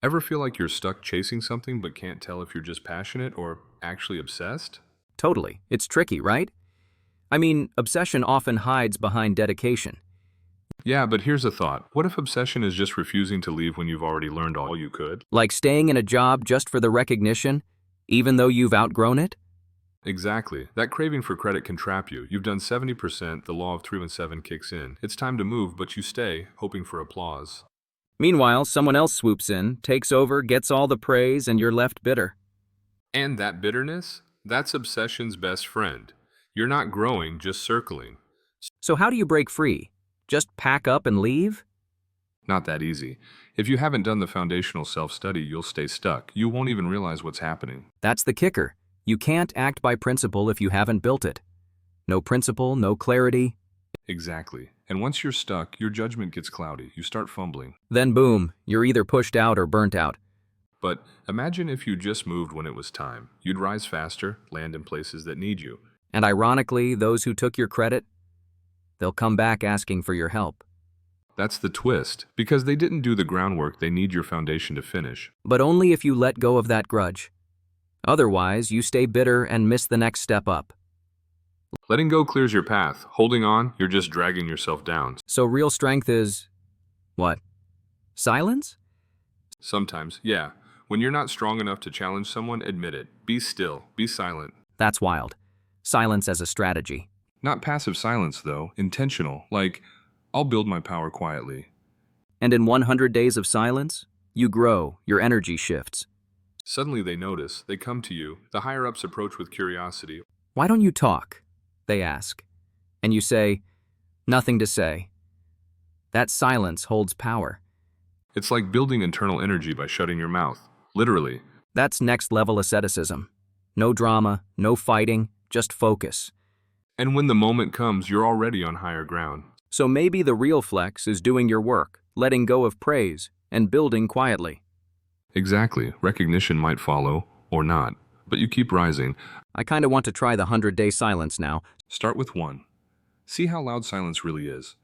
Ever feel like you're stuck chasing something but can't tell if you're just passionate or actually obsessed? Totally. It's tricky, right? I mean, obsession often hides behind dedication. Yeah, but here's a thought. What if obsession is just refusing to leave when you've already learned all you could? Like staying in a job just for the recognition, even though you've outgrown it? Exactly. That craving for credit can trap you. You've done 70%, the law of 317 kicks in. It's time to move, but you stay, hoping for applause. Meanwhile, someone else swoops in, takes over, gets all the praise, and you're left bitter. And that bitterness? That's obsession's best friend. You're not growing, just circling. So how do you break free? Just pack up and leave? Not that easy. If you haven't done the foundational self-study, you'll stay stuck. You won't even realize what's happening. That's the kicker. You can't act by principle if you haven't built it. No principle, no clarity. Exactly. And once you're stuck, your judgment gets cloudy. You start fumbling. Then boom, you're either pushed out or burnt out. But imagine if you just moved when it was time. You'd rise faster, land in places that need you. And ironically, those who took your credit, they'll come back asking for your help. That's the twist. Because they didn't do the groundwork, they need your foundation to finish. But only if you let go of that grudge. Otherwise, you stay bitter and miss the next step up. Letting go clears your path. Holding on, you're just dragging yourself down. So real strength is, what? Silence? Sometimes, yeah. When you're not strong enough to challenge someone, admit it. Be still. Be silent. That's wild. Silence as a strategy. Not passive silence, though. Intentional. Like, I'll build my power quietly. And in 100 days of silence, you grow, your energy shifts. Suddenly they notice. They come to you. The higher-ups approach with curiosity. Why don't you talk? They ask. And you say, nothing to say. That silence holds power. It's like building internal energy by shutting your mouth. Literally. That's next level asceticism. No drama, no fighting, just focus. And when the moment comes, you're already on higher ground. So maybe the real flex is doing your work, letting go of praise, and building quietly. Exactly. Recognition might follow, or not. But you keep rising. I kinda want to try the 100-day silence now. Start with one. See how loud silence really is.